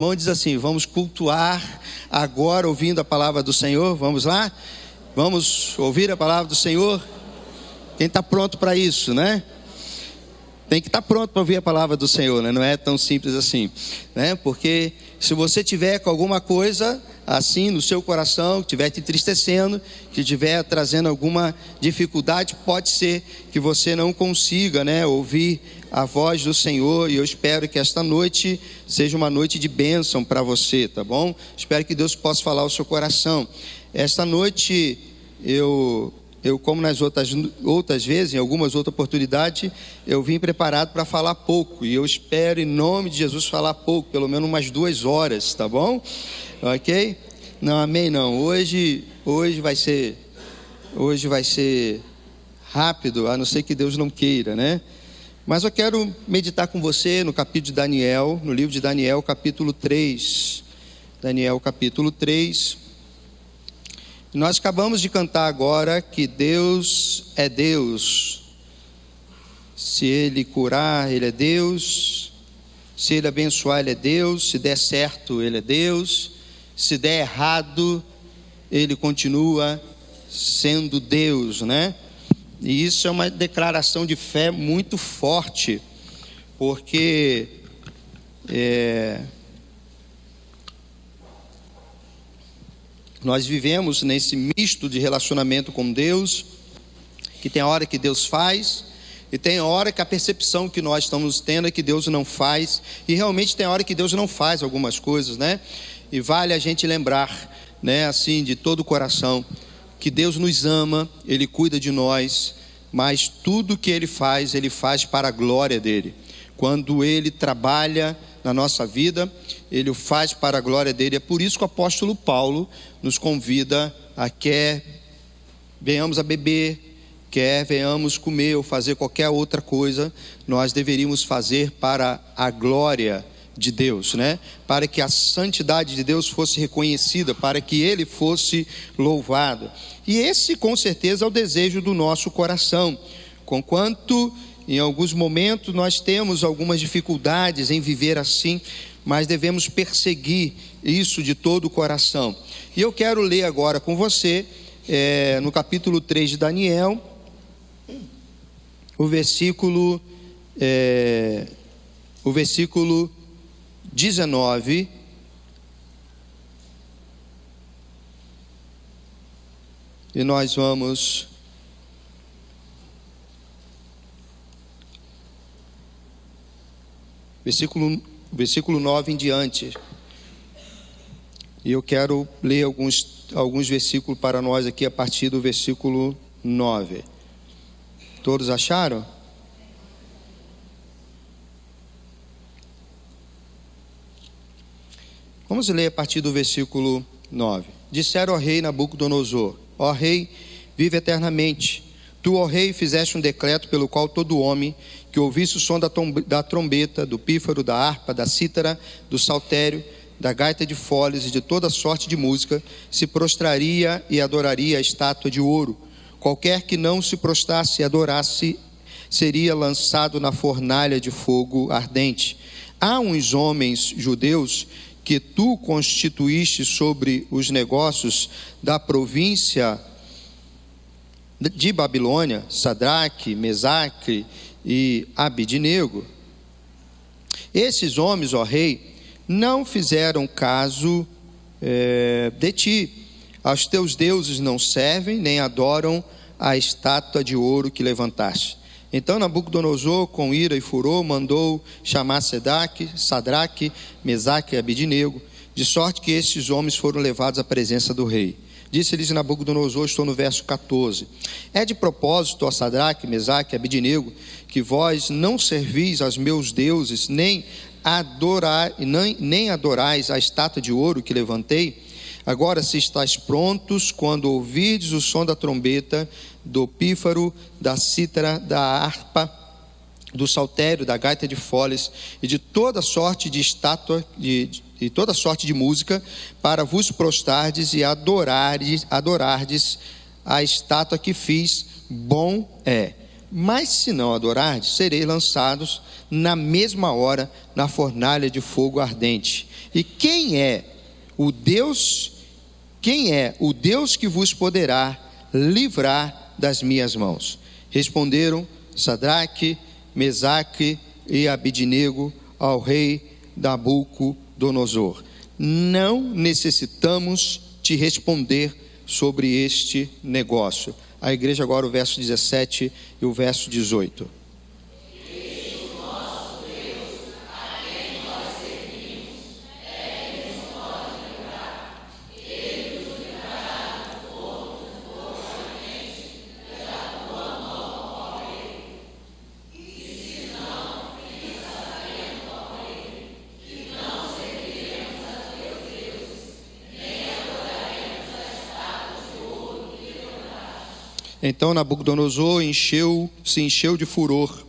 irmão diz assim: vamos cultuar agora ouvindo a palavra do Senhor. Vamos lá? Vamos ouvir a palavra do Senhor? Quem está pronto para isso, né? Tem que estar pronto para ouvir a palavra do Senhor, né? Não é tão simples assim, né? Porque se você tiver com alguma coisa assim no seu coração, que estiver te entristecendo, que estiver trazendo alguma dificuldade, pode ser que você não consiga, né, ouvir a voz do Senhor. E eu espero que esta noite seja uma noite de bênção para você, tá bom? Espero que Deus possa falar ao seu coração. Esta noite eu como nas outras vezes, em algumas outras oportunidades, eu vim preparado para falar pouco. E eu espero, em nome de Jesus, falar pouco, pelo menos umas 2 horas, tá bom? Ok? Não, amém não. Hoje vai ser rápido, a não ser que Deus não queira, né? Mas eu quero meditar com você no capítulo de Daniel, no livro de Daniel, capítulo 3. Daniel, capítulo 3. Nós acabamos de cantar agora que Deus é Deus. Se Ele curar, Ele é Deus. Se Ele abençoar, Ele é Deus. Se der certo, Ele é Deus. Se der errado, Ele continua sendo Deus, né? E isso é uma declaração de fé muito forte, porque nós vivemos nesse misto de relacionamento com Deus, que tem a hora que Deus faz, e tem a hora que a percepção que nós estamos tendo é que Deus não faz, e realmente tem a hora que Deus não faz algumas coisas, né? E vale a gente lembrar, né, assim, de todo o coração, que Deus nos ama, Ele cuida de nós, mas tudo que Ele faz para a glória dEle. Quando Ele trabalha na nossa vida, Ele o faz para a glória dEle. É por isso que o apóstolo Paulo nos convida a quer venhamos a beber, quer venhamos comer ou fazer qualquer outra coisa, nós deveríamos fazer para a glória de Deus, né? Para que a santidade de Deus fosse reconhecida, para que Ele fosse louvado. E esse com certeza é o desejo do nosso coração, conquanto em alguns momentos nós temos algumas dificuldades em viver assim, mas devemos perseguir isso de todo o coração. E eu quero ler agora com você, no capítulo 3 de Daniel, o versículo 19, e nós vamos versículo 9 em diante. E eu quero ler alguns versículos para nós aqui a partir do versículo 9. Todos acharam? Vamos ler a partir do versículo 9. Disseram ao rei Nabucodonosor: ó rei, vive eternamente. Tu, ó rei, fizeste um decreto pelo qual todo homem que ouvisse o som da trombeta, do pífaro, da harpa, da cítara, do saltério, da gaita de foles e de toda sorte de música, se prostraria e adoraria a estátua de ouro. Qualquer que não se prostrasse e adorasse, seria lançado na fornalha de fogo ardente. Há uns homens judeus que tu constituíste sobre os negócios da província de Babilônia, Sadraque, Mesaque e Abidnego. Esses homens, ó rei, não fizeram caso de ti. Aos teus deuses não servem, nem adoram a estátua de ouro que levantaste. Então Nabucodonosor, com ira e furor, mandou chamar Sadraque, Mesaque e Abidnego, de sorte que estes homens foram levados à presença do rei. Disse-lhes Nabucodonosor, estou no verso 14: é de propósito, ó Sadraque, Mesaque e Abidnego, que vós não servis aos meus deuses, nem adorais a estátua de ouro que levantei? Agora, se estáis prontos, quando ouvirdes o som da trombeta, do pífaro, da cítara, da harpa, do saltério, da gaita de foles e de toda sorte de estátua, de toda sorte de música, para vos prostrardes e adorardes a estátua que fiz, bom é. Mas se não adorardes, sereis lançados na mesma hora na fornalha de fogo ardente. E quem é o Deus que vos poderá livrar das minhas mãos? Responderam Sadraque, Mesaque e Abidnego ao rei Nabucodonosor: não necessitamos te responder sobre este negócio. A igreja agora, o verso 17 e o verso 18. Então Nabucodonosor se encheu de furor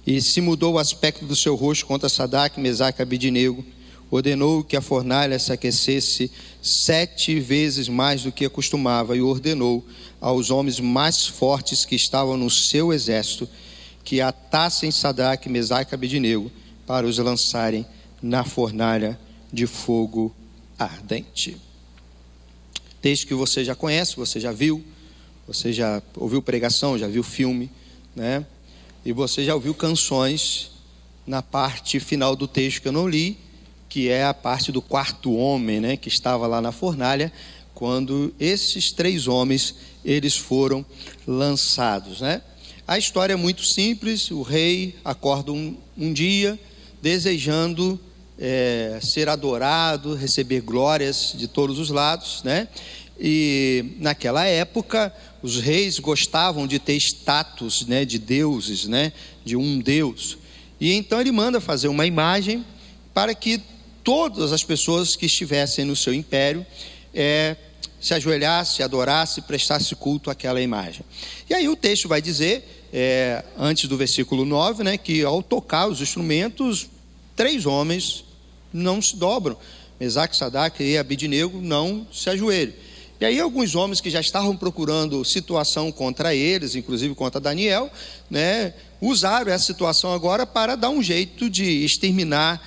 e se mudou o aspecto do seu rosto contra Sadraque, Mesaque e Abidnego. Ordenou que a fornalha se aquecesse 7 vezes mais do que acostumava, e ordenou aos homens mais fortes que estavam no seu exército que atassem Sadraque, Mesaque e Abidnego para os lançarem na fornalha de fogo ardente. Texto que você já conhece, você já viu. Você já ouviu pregação, já viu filme, né? E você já ouviu canções na parte final do texto que eu não li, que é a parte do quarto homem, né? Que estava lá na fornalha, quando esses 3 homens, eles foram lançados, né? A história é muito simples. O rei acorda um dia desejando ser adorado, receber glórias de todos os lados, né? E naquela época os reis gostavam de ter status, né, de deuses, né, de um deus. E então ele manda fazer uma imagem para que todas as pessoas que estivessem no seu império se ajoelhasse, adorasse, prestasse culto àquela imagem. E aí o texto vai dizer, antes do versículo 9, né, que ao tocar os instrumentos, 3 homens não se dobram. Mesaque, Sadraque e Abidnego não se ajoelham. E aí alguns homens que já estavam procurando situação contra eles, inclusive contra Daniel, né, usaram essa situação agora para dar um jeito de exterminar,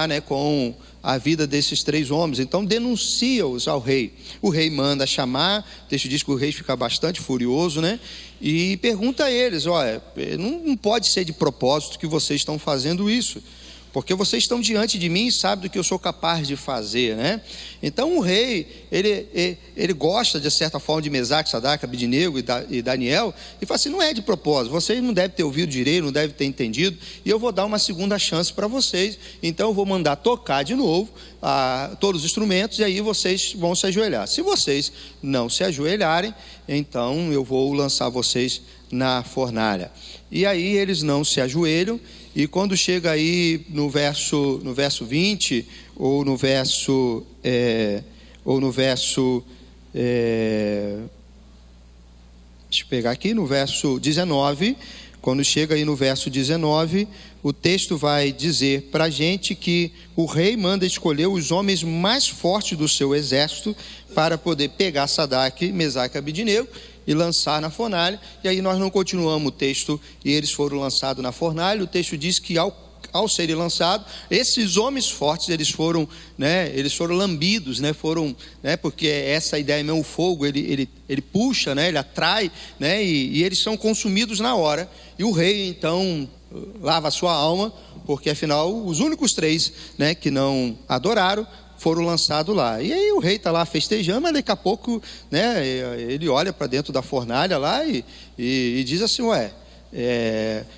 né, com a vida desses 3 homens. Então denuncia-os ao rei. O rei manda chamar, o texto diz que o rei fica bastante furioso, né, e pergunta a eles: olha, não pode ser de propósito que vocês estão fazendo isso, porque vocês estão diante de mim e sabem do que eu sou capaz de fazer, né? Então o rei, ele gosta de certa forma de Mesaque, Sadraque, Abidnego e Daniel, e fala assim: não é de propósito, vocês não devem ter ouvido direito, não devem ter entendido, e eu vou dar uma segunda chance para vocês. Então eu vou mandar tocar de novo todos os instrumentos, e aí vocês vão se ajoelhar. Se vocês não se ajoelharem, então eu vou lançar vocês na fornalha. E aí eles não se ajoelham. E quando chega aí no verso 20, ou no verso deixa eu pegar aqui, no verso 19, quando chega aí no verso 19, o texto vai dizer para a gente que o rei manda escolher os homens mais fortes do seu exército para poder pegar Sadraque, Mesaque e Abidnego e lançar na fornalha. E aí nós não continuamos o texto, e eles foram lançados na fornalha. O texto diz que ao serem lançados, esses homens fortes, eles foram lambidos, né, porque essa ideia mesmo, o fogo, ele puxa, né, ele atrai, né, e eles são consumidos na hora. E o rei então lava a sua alma, porque afinal os únicos 3, né, que não adoraram foram lançados lá. E aí o rei está lá festejando, mas daqui a pouco, né, ele olha para dentro da fornalha lá e diz assim: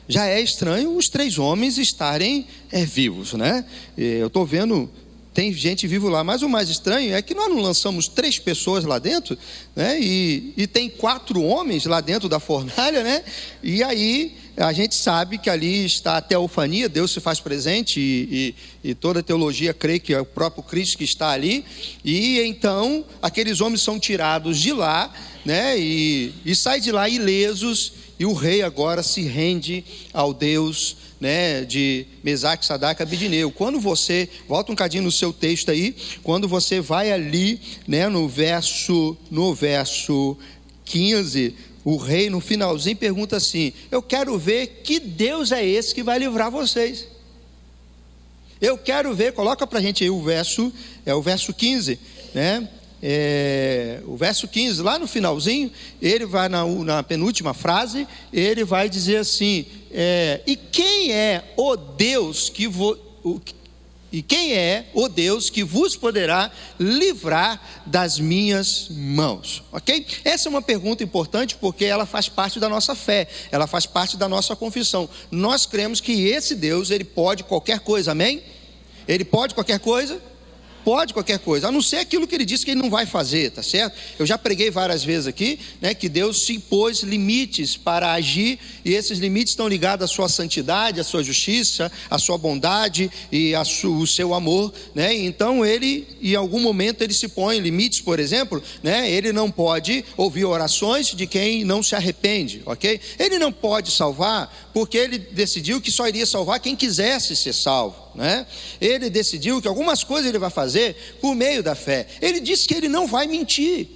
já é estranho os 3 homens estarem vivos, né? Eu estou vendo, tem gente viva lá, mas o mais estranho é que nós não lançamos 3 pessoas lá dentro, né? E tem 4 homens lá dentro da fornalha, né? E aí a gente sabe que ali está a teofania, Deus se faz presente, e toda a teologia crê que é o próprio Cristo que está ali. E então aqueles homens são tirados de lá, né? E saem de lá ilesos. E o rei agora se rende ao Deus, né, de Mesaque, Sadraque e Abidnego. Quando você volta um cadinho no seu texto aí, quando você vai ali, né, no verso 15, o rei no finalzinho pergunta assim: eu quero ver que Deus é esse que vai livrar vocês. Eu quero ver, coloca para a gente aí o verso 15, né? O verso 15, lá no finalzinho, ele vai na penúltima frase, ele vai dizer assim: e quem é o Deus que vos poderá livrar das minhas mãos? Ok? Essa é uma pergunta importante, porque ela faz parte da nossa fé, ela faz parte da nossa confissão. Nós cremos que esse Deus, ele pode qualquer coisa, amém? Ele pode qualquer coisa? Pode qualquer coisa, a não ser aquilo que ele disse que ele não vai fazer, tá certo? Eu já preguei várias vezes aqui, né, que Deus se impôs limites para agir, e esses limites estão ligados à sua santidade, à sua justiça, à sua bondade e o seu amor, né? Então ele, em algum momento, ele se põe limites, por exemplo, né? Ele não pode ouvir orações de quem não se arrepende, ok? Ele não pode salvar, porque ele decidiu que só iria salvar quem quisesse ser salvo, né? Ele decidiu que algumas coisas ele vai fazer por meio da fé. Ele disse que ele não vai mentir,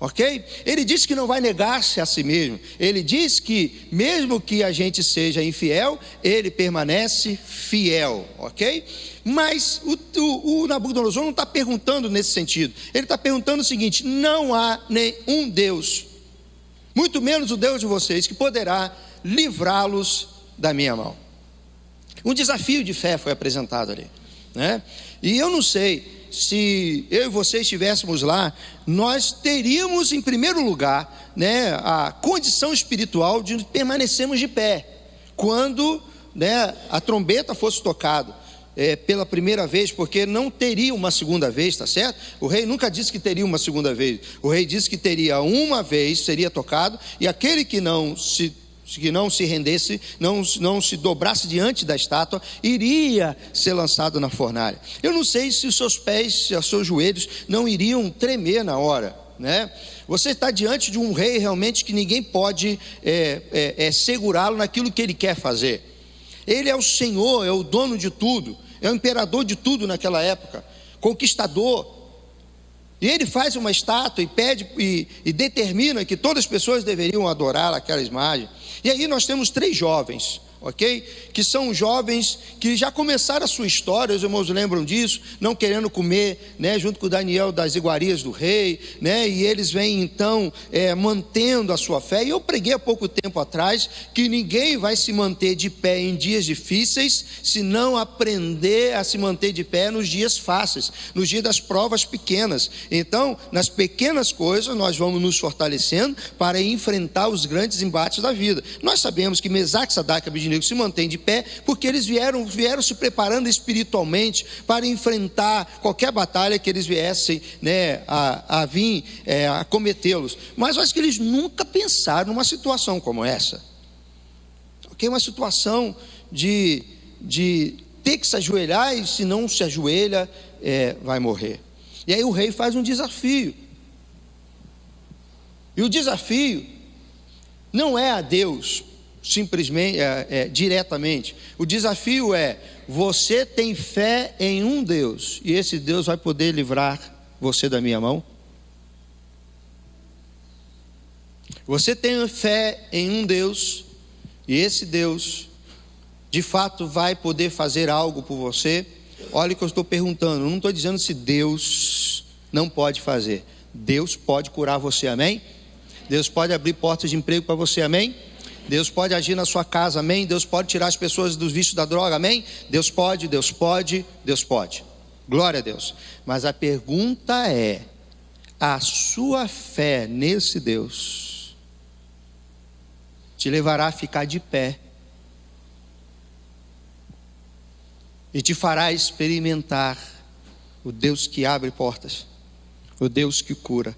ok? Ele disse que não vai negar-se a si mesmo. Ele diz que mesmo que a gente seja infiel, ele permanece fiel, ok? Mas o Nabucodonosor não está perguntando nesse sentido. Ele está perguntando o seguinte: não há nenhum Deus, muito menos o Deus de vocês, que poderá livrá-los da minha mão. Um desafio de fé foi apresentado ali, né? E eu não sei, se eu e você estivéssemos lá, nós teríamos em primeiro lugar, né, a condição espiritual de permanecermos de pé quando, né, a trombeta fosse tocada pela primeira vez, porque não teria uma segunda vez, tá certo? O rei nunca disse que teria uma segunda vez. O rei disse que teria uma vez, seria tocado, e aquele que não se rendesse, não se dobrasse diante da estátua, iria ser lançado na fornalha. Eu não sei se os seus pés, se os seus joelhos não iriam tremer na hora, né? Você está diante de um rei realmente que ninguém pode segurá-lo naquilo que ele quer fazer. Ele é o Senhor, é o dono de tudo, é o imperador de tudo naquela época, conquistador. E ele faz uma estátua e pede e determina que todas as pessoas deveriam adorar aquela imagem. E aí nós temos 3 jovens, ok? Que são jovens que já começaram a sua história, os irmãos lembram disso, não querendo comer, né, junto com Daniel das iguarias do rei, né? E eles vêm então mantendo a sua fé. E eu preguei há pouco tempo atrás que ninguém vai se manter de pé em dias difíceis se não aprender a se manter de pé nos dias fáceis, nos dias das provas pequenas. Então, nas pequenas coisas nós vamos nos fortalecendo para enfrentar os grandes embates da vida. Nós sabemos que Mesaque, Sadraque e Abednego se mantêm de pé porque eles vieram se preparando espiritualmente para enfrentar qualquer batalha que eles viessem, né, a vir a cometê-los. Mas eu acho que eles nunca pensaram numa situação como essa, ok? Uma situação de ter que se ajoelhar, e se não se ajoelha, vai morrer. E aí o rei faz um desafio, e o desafio não é a Deus simplesmente, diretamente. O desafio é: você tem fé em um Deus, e esse Deus vai poder livrar você da minha mão? Você tem fé em um Deus, e esse Deus de fato vai poder fazer algo por você? Olha o que eu estou perguntando, eu não estou dizendo se Deus não pode fazer. Deus pode curar você, amém? Deus pode abrir portas de emprego para você, amém? Deus pode agir na sua casa, amém? Deus pode tirar as pessoas dos vícios da droga, amém? Deus pode, Deus pode, Deus pode. Glória a Deus. Mas a pergunta é: a sua fé nesse Deus te levará a ficar de pé e te fará experimentar o Deus que abre portas, o Deus que cura.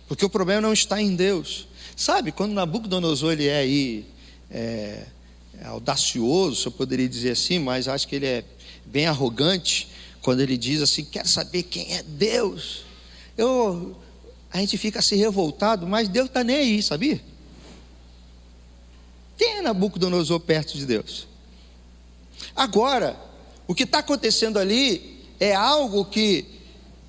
Porque o problema não está em Deus. Sabe, quando Nabucodonosor ele é aí audacioso, se eu poderia dizer assim, mas acho que ele é bem arrogante, quando ele diz assim: quero saber quem é Deus. A gente fica assim revoltado, mas Deus está nem aí, sabia? Quem é Nabucodonosor perto de Deus? Agora, o que está acontecendo ali é algo que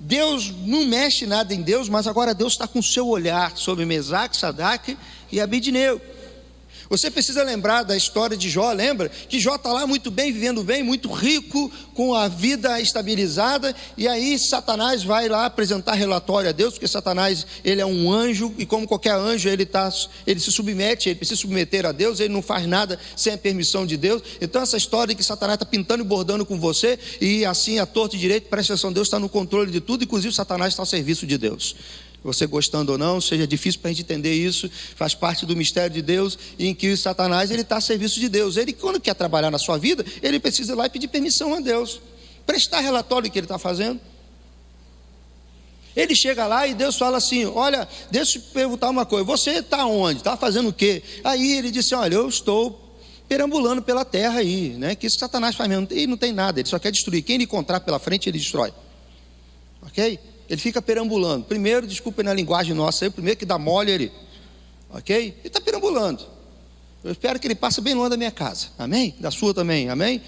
Deus não mexe nada em Deus, mas agora Deus está com o seu olhar sobre Mesaque, Sadraque e Abednego. Você precisa lembrar da história de Jó, lembra? Que Jó está lá muito bem, vivendo bem, muito rico, com a vida estabilizada, e aí Satanás vai lá apresentar relatório a Deus, porque Satanás, ele é um anjo, e como qualquer anjo, ele se submete, ele precisa submeter a Deus, ele não faz nada sem a permissão de Deus. Então essa história que Satanás está pintando e bordando com você, e assim a torto e direito, presta atenção, Deus está no controle de tudo, inclusive Satanás está ao serviço de Deus. Você gostando ou não, seja difícil para a gente entender isso, faz parte do mistério de Deus, em que Satanás ele está a serviço de Deus. Ele, quando quer trabalhar na sua vida, ele precisa ir lá e pedir permissão a Deus, prestar relatório do que ele está fazendo. Ele chega lá e Deus fala assim: olha, deixa eu te perguntar uma coisa, você está onde? Está fazendo o quê? Aí ele disse: olha, eu estou perambulando pela terra aí, né? Que isso Satanás faz mesmo, e não tem nada, ele só quer destruir. Quem ele encontrar pela frente, ele destrói. Ok? Ele fica perambulando. Primeiro, desculpa na linguagem nossa, o primeiro que dá mole ele. Ok? Ele está perambulando. Eu espero que ele passe bem longe da minha casa. Amém? Da sua também. Amém?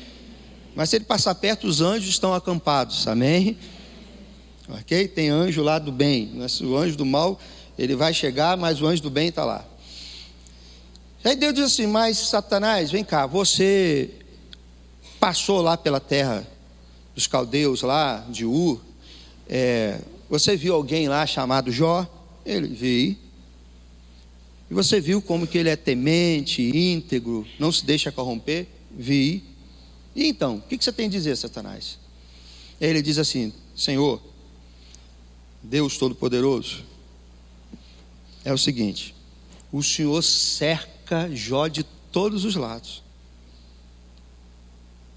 Mas se ele passar perto, os anjos estão acampados. Amém? Ok? Tem anjo lá do bem. O anjo do mal, ele vai chegar, mas o anjo do bem está lá. Aí Deus diz assim: mas Satanás, vem cá, você passou lá pela terra dos caldeus lá, de Ur. Você viu alguém lá chamado Jó? Ele viu. E você viu como que ele é temente, íntegro, não se deixa corromper? Vi. E então, o que você tem a dizer, Satanás? Ele diz assim: Senhor, Deus Todo-Poderoso, é o seguinte: o Senhor cerca Jó de todos os lados.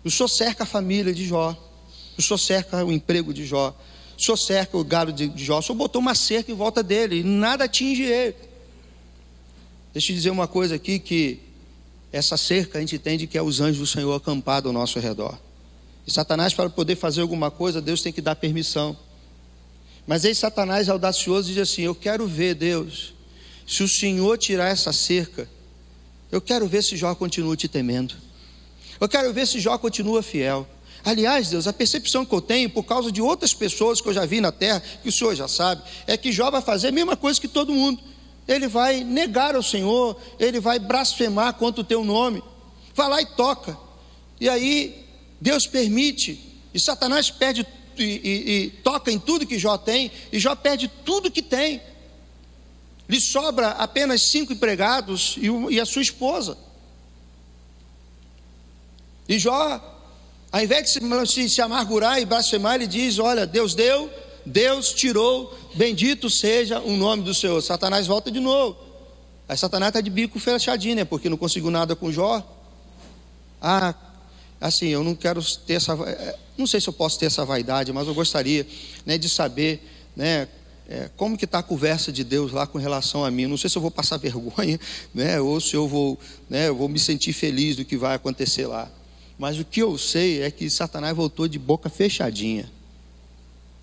O Senhor cerca a família de Jó. O Senhor cerca o emprego de Jó. O Senhor cerca o gado de Jó. O Senhor botou uma cerca em volta dele e nada atinge ele. Deixa eu dizer uma coisa aqui, que essa cerca a gente entende que é os anjos do Senhor acampados ao nosso redor. E Satanás, para poder fazer alguma coisa, Deus tem que dar permissão. Mas aí Satanás, audacioso, diz assim: eu quero ver, Deus, se o Senhor tirar essa cerca, eu quero ver se Jó continua te temendo. Eu quero ver se Jó continua fiel. Aliás, Deus, a percepção que eu tenho, por causa de outras pessoas que eu já vi na terra, que o Senhor já sabe, é que Jó vai fazer a mesma coisa que todo mundo. Ele vai negar ao Senhor, ele vai blasfemar contra o teu nome. Vai lá e toca. E aí Deus permite, e Satanás perde e toca em tudo que Jó tem, e Jó perde tudo que tem. Lhe sobra apenas 5 empregados e a sua esposa. E Jó, ao invés de se amargurar e blasfemar, ele diz: olha, Deus deu, Deus tirou, bendito seja o nome do Senhor. Satanás volta de novo. Aí Satanás está de bico fechadinho, né? Porque não conseguiu nada com Jó. Assim, eu não quero ter essa, não sei se eu posso ter essa vaidade, mas eu gostaria, né, de saber, né, como que está a conversa de Deus lá com relação a mim. Não sei se eu vou passar vergonha, né, ou se eu vou me sentir feliz do que vai acontecer lá. Mas o que eu sei é que Satanás voltou de boca fechadinha.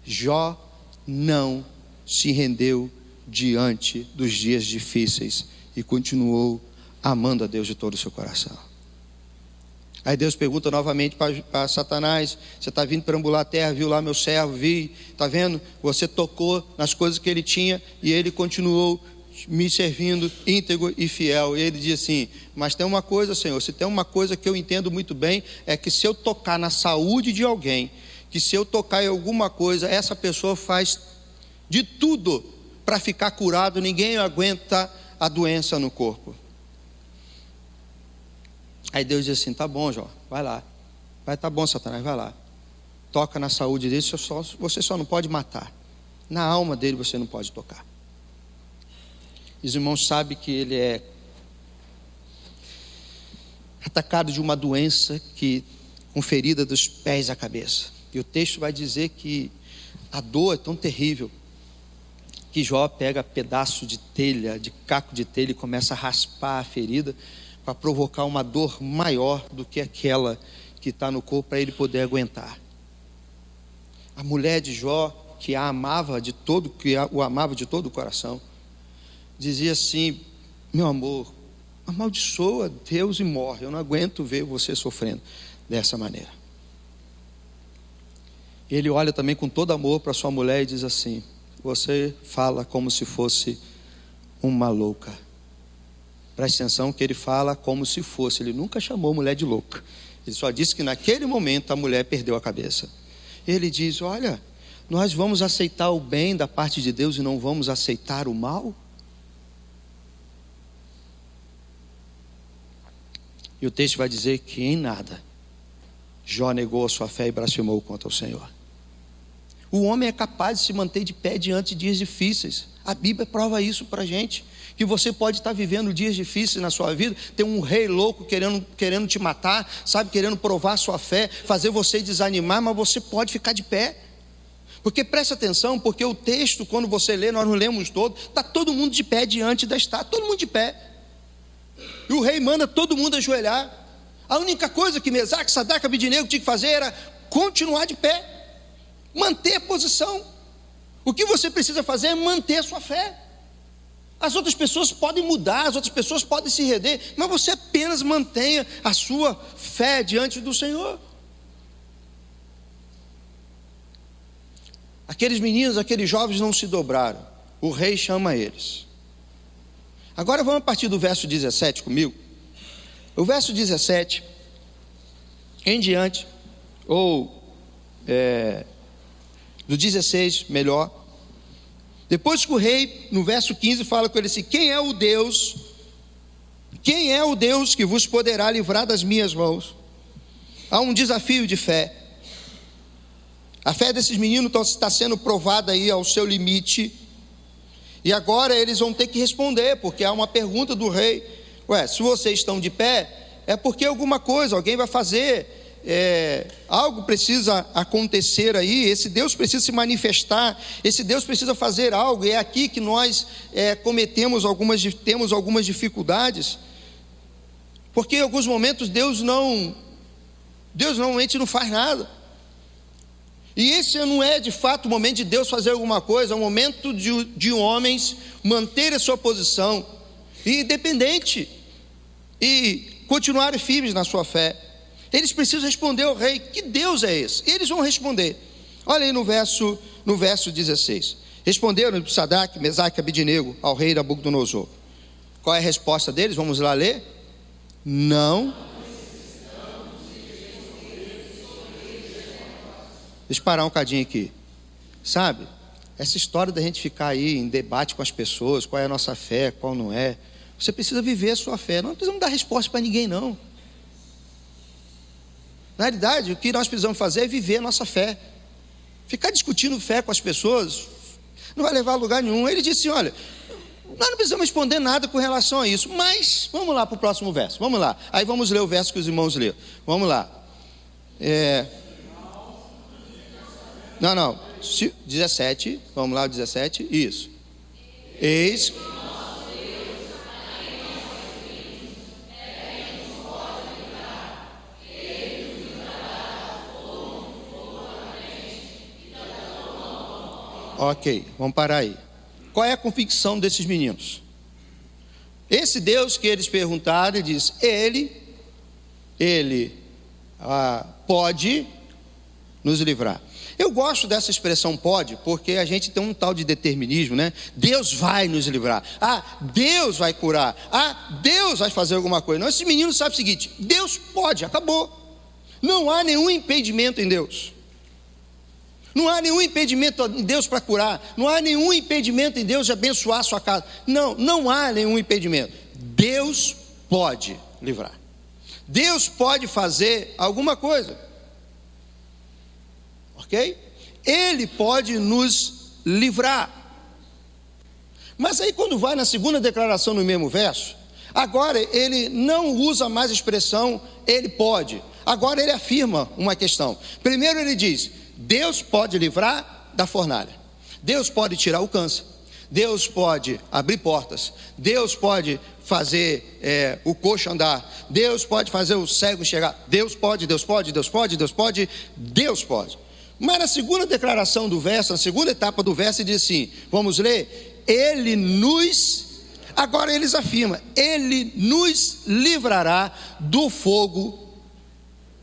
Jó não se rendeu diante dos dias difíceis e continuou amando a Deus de todo o seu coração. Aí Deus pergunta novamente para Satanás: você está vindo perambular a terra, viu lá meu servo? Vi, está vendo? Você tocou nas coisas que ele tinha e ele continuou me servindo íntegro e fiel. E ele diz assim: mas tem uma coisa, Senhor, se tem uma coisa que eu entendo muito bem, é que se eu tocar na saúde de alguém, que se eu tocar em alguma coisa, essa pessoa faz de tudo para ficar curado, ninguém aguenta a doença no corpo. Aí Deus diz assim: tá bom, Jó, vai lá. Tá bom, Satanás, vai lá. Toca na saúde dele, você só não pode matar. Na alma dele você não pode tocar. Os irmãos sabem que ele é atacado de uma doença com ferida dos pés à cabeça. E o texto vai dizer que a dor é tão terrível que Jó pega pedaço de telha, de caco de telha, e começa a raspar a ferida para provocar uma dor maior do que aquela que está no corpo, para ele poder aguentar. A mulher de Jó, que o amava de todo o coração, dizia assim: meu amor, amaldiçoa Deus e morre, eu não aguento ver você sofrendo dessa maneira. Ele olha também com todo amor para sua mulher e diz assim: você fala como se fosse uma louca. Preste atenção que ele fala como se fosse, ele nunca chamou a mulher de louca. Ele só disse que naquele momento a mulher perdeu a cabeça. Ele diz: olha, nós vamos aceitar o bem da parte de Deus e não vamos aceitar o mal? E o texto vai dizer que em nada Jó negou a sua fé e blasfemou contra o Senhor. O homem é capaz de se manter de pé diante de dias difíceis. A Bíblia prova isso para a gente, que você pode estar vivendo dias difíceis na sua vida, ter um rei louco querendo te matar, sabe, querendo provar a sua fé, fazer você desanimar, mas você pode ficar de pé. Porque presta atenção, porque o texto, quando você lê, nós não lemos todo, está todo mundo de pé diante da estátua, todo mundo de pé. E o rei manda todo mundo ajoelhar. A única coisa que Mesaque, Sadraque e Abednego tinha que fazer era continuar de pé, manter a posição. O que você precisa fazer é manter a sua fé. As outras pessoas podem mudar, as outras pessoas podem se render, mas você apenas mantenha a sua fé diante do Senhor. Aqueles meninos, aqueles jovens não se dobraram. O rei chama eles. Agora vamos a partir do verso 17 comigo. O verso 17 em diante, ou do 16 melhor. Depois que o rei, no verso 15, fala com ele assim: quem é o Deus que vos poderá livrar das minhas mãos? Há um desafio de fé. A fé desses meninos está sendo provada aí ao seu limite. E agora eles vão ter que responder, porque há uma pergunta do rei: se vocês estão de pé, é porque alguma coisa, alguém vai fazer, algo precisa acontecer aí, esse Deus precisa se manifestar, esse Deus precisa fazer algo. E é aqui que nós temos algumas dificuldades, porque em alguns momentos Deus normalmente não faz nada. E esse não é de fato o momento de Deus fazer alguma coisa, é o momento de homens manter a sua posição, independente, e continuarem firmes na sua fé. Eles precisam responder ao rei: que Deus é esse? Eles vão responder. Olha aí no verso 16. Responderam Sadraque, Mesaque e Abednego ao rei Nabucodonosor. Qual é a resposta deles? Vamos lá ler. Não. Deixa eu parar um bocadinho aqui. Sabe, essa história da gente ficar aí em debate com as pessoas, qual é a nossa fé, qual não é. Você precisa viver a sua fé. Não precisamos dar resposta para ninguém, não. Na realidade, o que nós precisamos fazer é viver a nossa fé. Ficar discutindo fé com as pessoas não vai levar a lugar nenhum. Ele disse: olha, nós não precisamos responder nada com relação a isso, mas vamos lá para o próximo verso. Vamos lá. Aí vamos ler o verso que os irmãos leram. Vamos lá. Não. 17. Vamos lá, 17. Isso. Eis. Ok, vamos parar aí. Qual é a convicção desses meninos? Esse Deus que eles perguntaram, ele diz: Ele pode nos livrar. Eu gosto dessa expressão pode, porque a gente tem um tal de determinismo, né? Deus vai nos livrar. Deus vai curar. Deus vai fazer alguma coisa. Não, esse menino sabe o seguinte: Deus pode, acabou. Não há nenhum impedimento em Deus. Não há nenhum impedimento em Deus para curar. Não há nenhum impedimento em Deus de abençoar a sua casa. Não há nenhum impedimento. Deus pode livrar. Deus pode fazer alguma coisa. Ok? Ele pode nos livrar. Mas aí quando vai na segunda declaração no mesmo verso, agora ele não usa mais a expressão ele pode. Agora ele afirma uma questão. Primeiro ele diz: Deus pode livrar da fornalha. Deus pode tirar o câncer. Deus pode abrir portas. Deus pode fazer o coxo andar. Deus pode fazer o cego enxergar. Deus pode. Mas na segunda declaração do verso, na segunda etapa do verso, ele diz assim, vamos ler: Ele nos, agora eles afirmam, Ele nos livrará do fogo,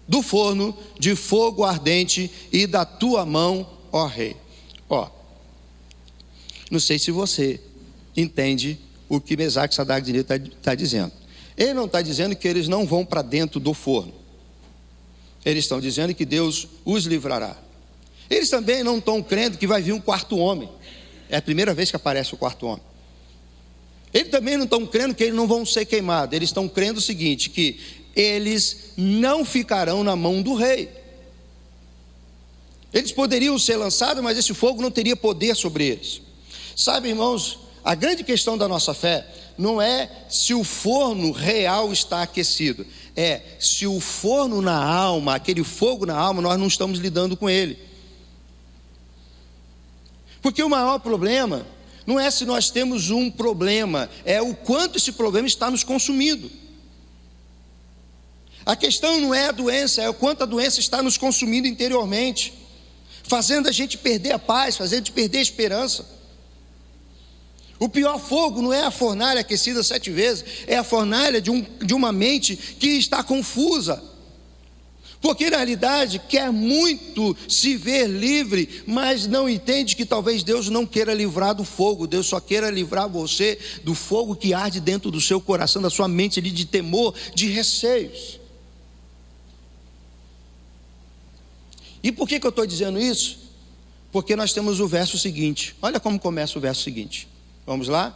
do forno de fogo ardente e da tua mão, ó rei. Não sei se você entende o que Mesaque, Sadraque e Abednego está dizendo. Ele não está dizendo que eles não vão para dentro do forno. Eles estão dizendo que Deus os livrará. Eles também não estão crendo que vai vir um quarto homem. É a primeira vez que aparece o quarto homem. Eles também não estão crendo que eles não vão ser queimados. Eles estão crendo o seguinte, que eles não ficarão na mão do rei. Eles poderiam ser lançados, mas esse fogo não teria poder sobre eles. Sabe, irmãos, a grande questão da nossa fé não é se o forno real está aquecido. É se o forno na alma, aquele fogo na alma, nós não estamos lidando com ele. Porque o maior problema não é se nós temos um problema, é o quanto esse problema está nos consumindo. A questão não é a doença, é o quanto a doença está nos consumindo interiormente, fazendo a gente perder a paz, fazendo a gente perder a esperança. O pior fogo não é a fornalha aquecida 7 vezes, é a fornalha de uma mente que está confusa. Porque na realidade quer muito se ver livre, mas não entende que talvez Deus não queira livrar do fogo. Deus só queira livrar você do fogo que arde dentro do seu coração, da sua mente ali, de temor, de receios. E por que eu estou dizendo isso? Porque nós temos o verso seguinte. Olha como começa o verso seguinte. Vamos lá?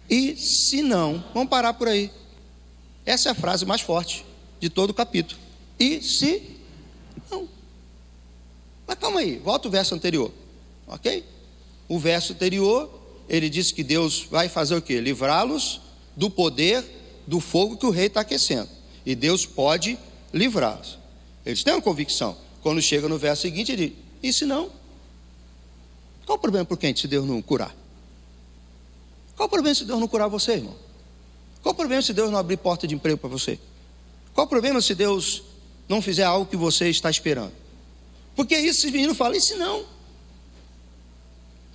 E se não, vamos parar por aí. Essa é a frase mais forte de todo o capítulo. E se não. Mas calma aí, volta o verso anterior, ok? O verso anterior, ele disse que Deus vai fazer o quê? Livrá-los do poder do fogo que o rei está aquecendo. E Deus pode livrá-los. Eles têm uma convicção. Quando chega no verso seguinte, ele diz, e se não? Qual o problema por quem se Deus não curar? Qual o problema se Deus não curar você, irmão? Qual o problema se Deus não abrir porta de emprego para você? Qual o problema se Deus não fizer algo que você está esperando? Porque isso, esses meninos falam, e se não?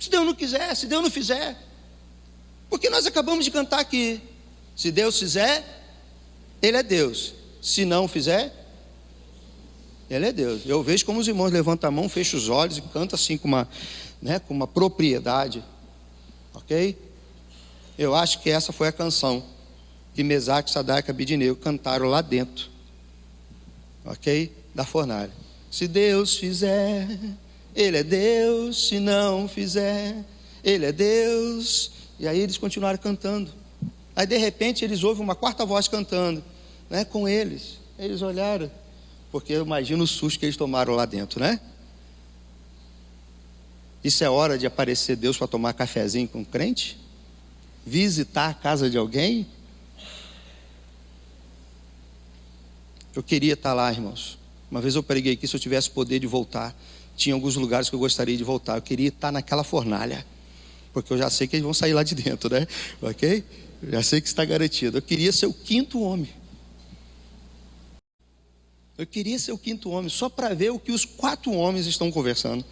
Se Deus não quiser, se Deus não fizer. Porque nós acabamos de cantar aqui, se Deus fizer, Ele é Deus. Se não fizer, Ele é Deus. Eu vejo como os irmãos levantam a mão, fecham os olhos e cantam assim com uma propriedade. Ok? Eu acho que essa foi a canção que Mesaque, Sadraque e Abednego cantaram lá dentro, ok? Da fornalha. Se Deus fizer, Ele é Deus. Se não fizer, Ele é Deus. E aí eles continuaram cantando. Aí de repente eles ouvem uma quarta voz cantando, né, com eles. Eles olharam, porque eu imagino o susto que eles tomaram lá dentro, né? Isso é hora de aparecer Deus para tomar cafezinho com o crente? Visitar a casa de alguém? Eu queria estar lá, irmãos. Uma vez eu preguei aqui, se eu tivesse poder de voltar, tinha alguns lugares que eu gostaria de voltar. Eu queria estar naquela fornalha, porque eu já sei que eles vão sair lá de dentro, né? Ok? Eu já sei que está garantido. Eu queria ser o 5º homem. Eu queria ser o 5º homem, só para ver o que os 4 homens estão conversando,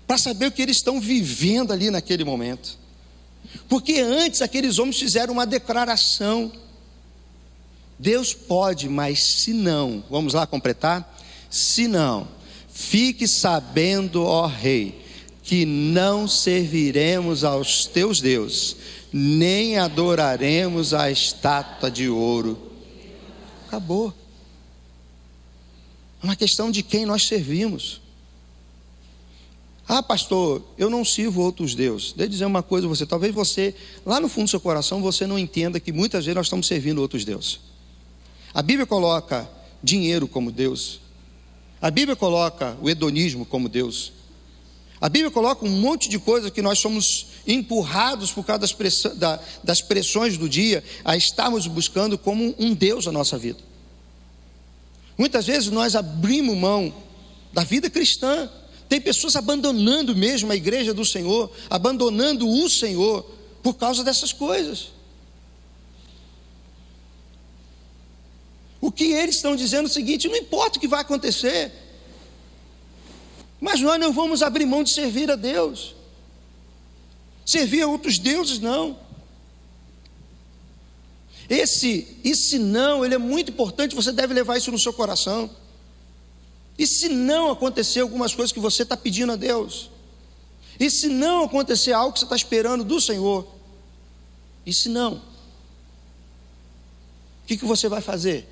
para saber o que eles estão vivendo ali naquele momento. Porque antes aqueles homens fizeram uma declaração. Deus pode, mas se não, vamos lá completar? Se não, fique sabendo, ó rei, que não serviremos aos teus deuses, nem adoraremos a estátua de ouro. Acabou. É uma questão de quem nós servimos. Ah, pastor, eu não sirvo outros deuses. Deixa eu dizer uma coisa a você. Talvez você, lá no fundo do seu coração, você não entenda que muitas vezes nós estamos servindo outros deuses. A Bíblia coloca dinheiro como Deus. A Bíblia coloca o hedonismo como Deus. A Bíblia coloca um monte de coisa que nós somos empurrados por causa das pressões do dia a estarmos buscando como um Deus na nossa vida. Muitas vezes nós abrimos mão da vida cristã. Tem pessoas abandonando mesmo a igreja do Senhor, abandonando o Senhor por causa dessas coisas. O que eles estão dizendo é o seguinte: não importa o que vai acontecer, mas nós não vamos abrir mão de servir a Deus. Servir a outros deuses, não. E se não, ele é muito importante, você deve levar isso no seu coração. E se não acontecer algumas coisas que você está pedindo a Deus? E se não acontecer algo que você está esperando do Senhor? E se não? O que você vai fazer?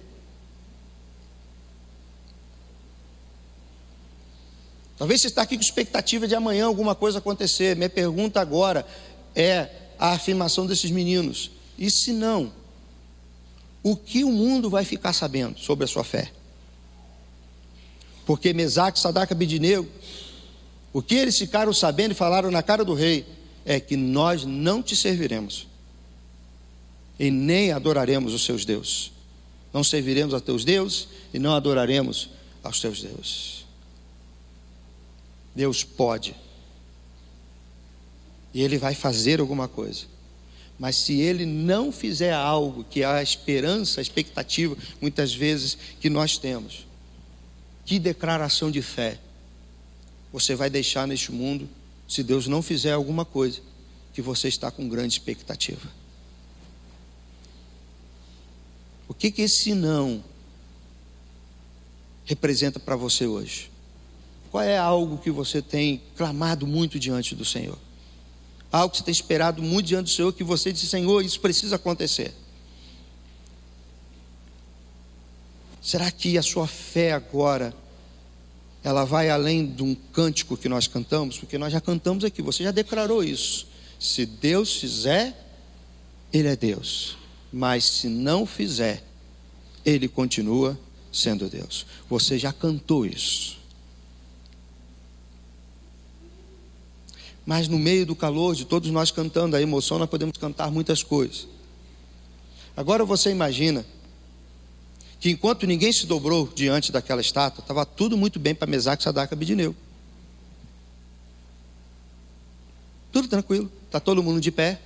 Talvez você está aqui com expectativa de amanhã alguma coisa acontecer. Minha pergunta agora é a afirmação desses meninos: e se não? O que o mundo vai ficar sabendo sobre a sua fé? Porque Mesaque, Sadraque e Abednego, o que eles ficaram sabendo e falaram na cara do rei é que nós não te serviremos e nem adoraremos os seus deuses. Não serviremos a teus deuses e não adoraremos aos teus deuses. Deus pode, e Ele vai fazer alguma coisa, mas se Ele não fizer algo, que é a esperança, a expectativa, muitas vezes, que nós temos, que declaração de fé você vai deixar neste mundo, se Deus não fizer alguma coisa, que você está com grande expectativa? O que esse não representa para você hoje? Qual é algo que você tem clamado muito diante do Senhor? Algo que você tem esperado muito diante do Senhor, que você disse: Senhor, isso precisa acontecer. Será que a sua fé agora, ela vai além de um cântico que nós cantamos? Porque nós já cantamos aqui, você já declarou isso. Se Deus fizer, Ele é Deus. Mas se não fizer, Ele continua sendo Deus. Você já cantou isso. Mas no meio do calor de todos nós cantando a emoção, nós podemos cantar muitas coisas. Agora você imagina que enquanto ninguém se dobrou diante daquela estátua, estava tudo muito bem para Mesaque, Sadraque e Abednego. Tudo tranquilo, está todo mundo de pé.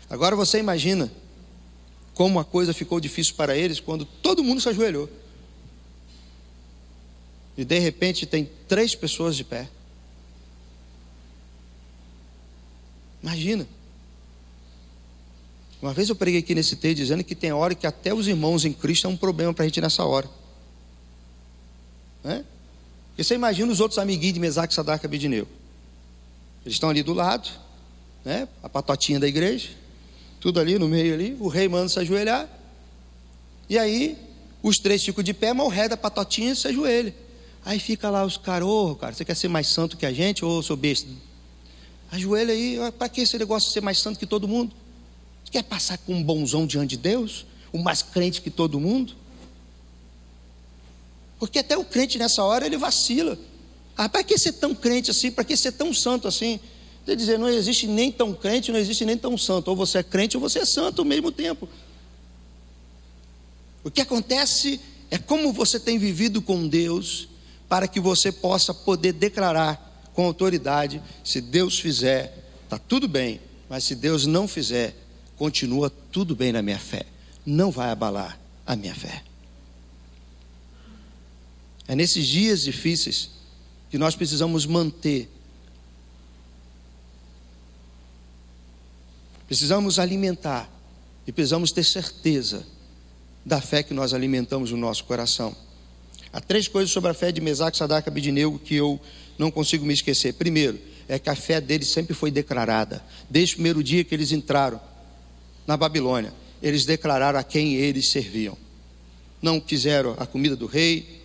Agora você imagina como a coisa ficou difícil para eles quando todo mundo se ajoelhou. E de repente tem 3 pessoas de pé. Imagina. Uma vez eu preguei aqui nesse texto dizendo que tem hora que até os irmãos em Cristo é um problema para a gente nessa hora, né? Porque você imagina os outros amiguinhos de Mesaque, Sadraque e Abednego. Eles estão ali do lado, né? A patotinha da igreja, tudo ali no meio ali. O rei manda se ajoelhar, e aí os 3 ficam de pé, mas o rei da patotinha se ajoelha. Aí fica lá os caras: ô, cara, você quer ser mais santo que a gente, ô, seu besta? Ajoelha aí. Para que esse negócio de ser mais santo que todo mundo? Você quer passar com um bonzão diante de Deus? O mais crente que todo mundo? Porque até o crente nessa hora ele vacila. Para que ser tão crente assim? Para que ser tão santo assim? Quer dizer, não existe nem tão crente, não existe nem tão santo. Ou você é crente ou você é santo ao mesmo tempo. O que acontece é como você tem vivido com Deus, para que você possa poder declarar com autoridade: se Deus fizer, está tudo bem, mas se Deus não fizer, continua tudo bem na minha fé, não vai abalar a minha fé. É nesses dias difíceis que nós precisamos precisamos alimentar e precisamos ter certeza da fé que nós alimentamos no nosso coração. Há 3 coisas sobre a fé de Mesaque, Sadraque e Abednego que eu não consigo me esquecer. Primeiro, é que a fé deles sempre foi declarada. Desde o primeiro dia que eles entraram na Babilônia, eles declararam a quem eles serviam. Não quiseram a comida do rei,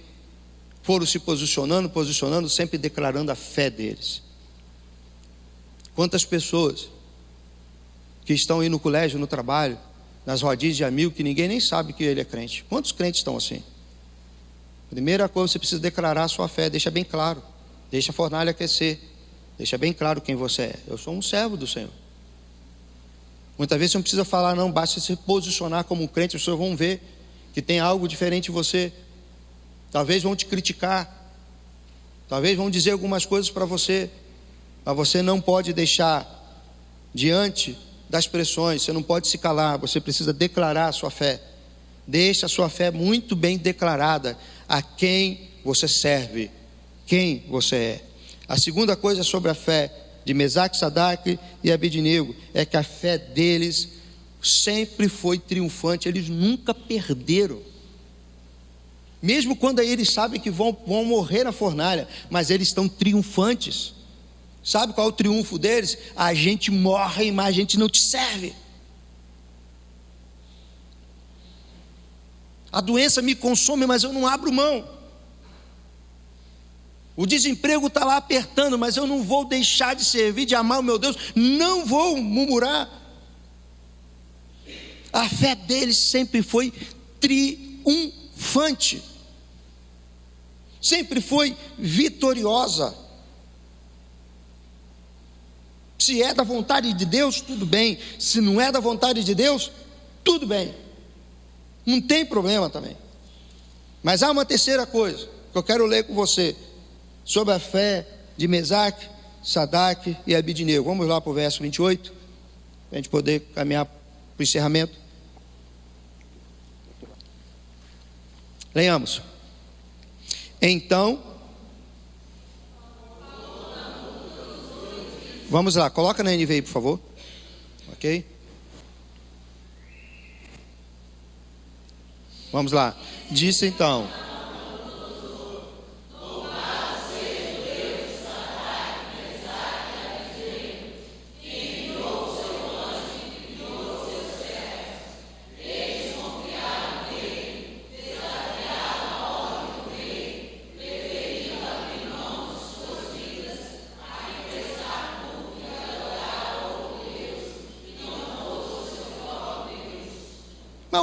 foram se posicionando, sempre declarando a fé deles. Quantas pessoas que estão aí no colégio, no trabalho, nas rodinhas de amigo, que ninguém nem sabe que ele é crente? Quantos crentes estão assim? Primeira coisa, você precisa declarar a sua fé. Deixa bem claro, deixa a fornalha aquecer, deixa bem claro quem você é. Eu sou um servo do Senhor. Muitas vezes você não precisa falar não, basta se posicionar como um crente. As pessoas vão ver que tem algo diferente em você. Talvez vão te criticar, talvez vão dizer algumas coisas para você, mas você não pode deixar diante das pressões, você não pode se calar, você precisa declarar a sua fé. Deixa a sua fé muito bem declarada a quem você serve, quem você é. A segunda coisa sobre a fé de Mesaque, Sadraque e Abednego é que a fé deles sempre foi triunfante. Eles nunca perderam, mesmo quando eles sabem que vão morrer na fornalha, mas eles estão triunfantes. Sabe qual é o triunfo deles? A gente morre, mas a gente não te serve. A doença me consome, mas eu não abro mão. O desemprego está lá apertando, mas eu não vou deixar de servir, de amar o meu Deus. Não vou murmurar. A fé deles sempre foi triunfante. Sempre foi vitoriosa. Se é da vontade de Deus, tudo bem. Se não é da vontade de Deus, tudo bem. Não tem problema também. Mas há uma terceira coisa que eu quero ler com você, sobre a fé de Mesaque, Sadraque e Abidnego. Vamos lá para o verso 28, para a gente poder caminhar para o encerramento. Leiamos. Então, vamos lá, coloca na NVI, por favor. Ok? Vamos lá. Disse então: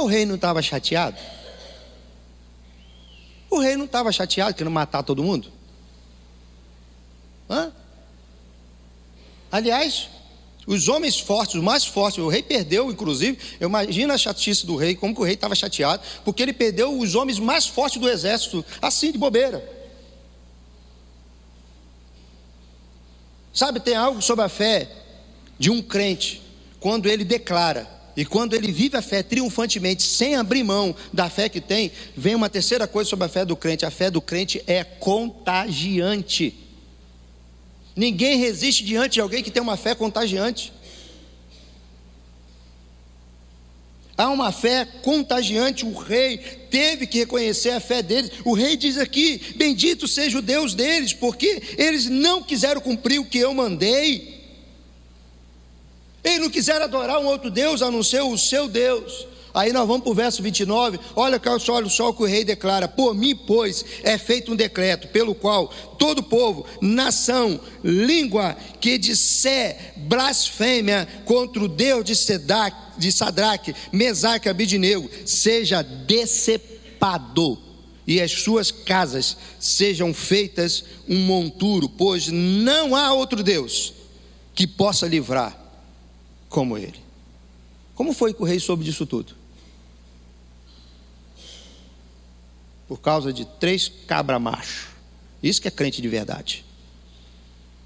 mas o rei não estava chateado? O rei não estava chateado querendo matar todo mundo? Aliás, os homens fortes, os mais fortes, o rei perdeu, inclusive, eu imagino a chatice do rei, como que o rei estava chateado, porque ele perdeu os homens mais fortes do exército, assim de bobeira. Sabe, tem algo sobre a fé de um crente, quando ele declara, e quando ele vive a fé triunfantemente, sem abrir mão da fé que tem, vem uma terceira coisa sobre a fé do crente. A fé do crente é contagiante. Ninguém resiste diante de alguém que tem uma fé contagiante. Há uma fé contagiante. O rei teve que reconhecer a fé deles. O rei diz aqui: bendito seja o Deus deles, porque eles não quiseram cumprir o que eu mandei. Eles não quiseram adorar um outro Deus a não ser o seu Deus. Aí nós vamos para o verso 29, olha só o que o rei declara: por mim, pois, é feito um decreto, pelo qual todo povo, nação, língua, que disser blasfêmia contra o Deus de Sadraque, Mesaque e Abidnego, seja decepado, e as suas casas sejam feitas um monturo, pois não há outro Deus que possa livrar como ele. Como foi que o rei soube disso tudo? Por causa de 3 cabra macho. Isso que é crente de verdade.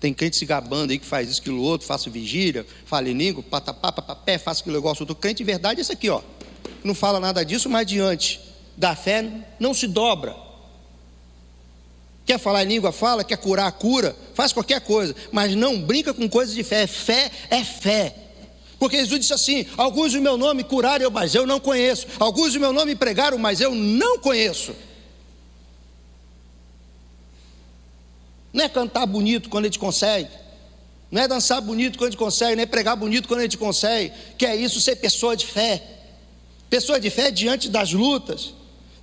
Tem crente se gabando aí que faz isso, aquilo outro, faça vigília, fala em língua, patapá, papapé, faça aquele negócio outro. Crente de verdade é esse aqui, ó. Não fala nada disso, mas diante da fé não se dobra. Quer falar em língua, fala. Quer curar, cura. Faz qualquer coisa, mas não brinca com coisas de fé. Fé é fé. Porque Jesus disse assim: alguns do meu nome curaram, mas eu não conheço. Alguns do meu nome pregaram, mas eu não conheço. Não é cantar bonito quando a gente consegue, não é dançar bonito quando a gente consegue, não é pregar bonito quando a gente consegue. Que é isso, ser pessoa de fé. Pessoa de fé diante das lutas,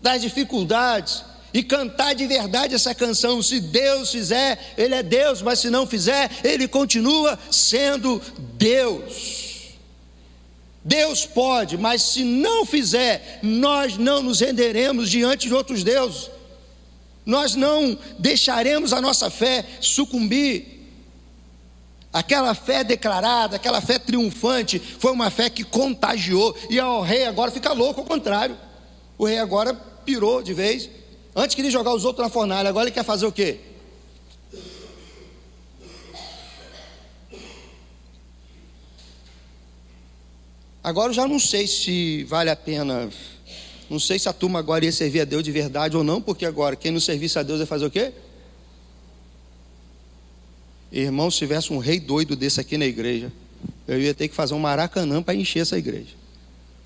das dificuldades, e cantar de verdade essa canção. Se Deus fizer, Ele é Deus, mas se não fizer, Ele continua sendo Deus. Deus pode, mas se não fizer, nós não nos renderemos diante de outros deuses. Nós não deixaremos a nossa fé sucumbir. Aquela fé declarada, aquela fé triunfante, foi uma fé que contagiou. E o rei agora fica louco, ao contrário. O rei agora pirou de vez. Antes queria jogar os outros na fornalha, agora ele quer fazer o quê? Agora eu já não sei se vale a pena, não sei se a turma agora ia servir a Deus de verdade ou não, porque agora quem não servisse a Deus ia fazer o quê? Irmão, se tivesse um rei doido desse aqui na igreja, eu ia ter que fazer um maracanã para encher essa igreja,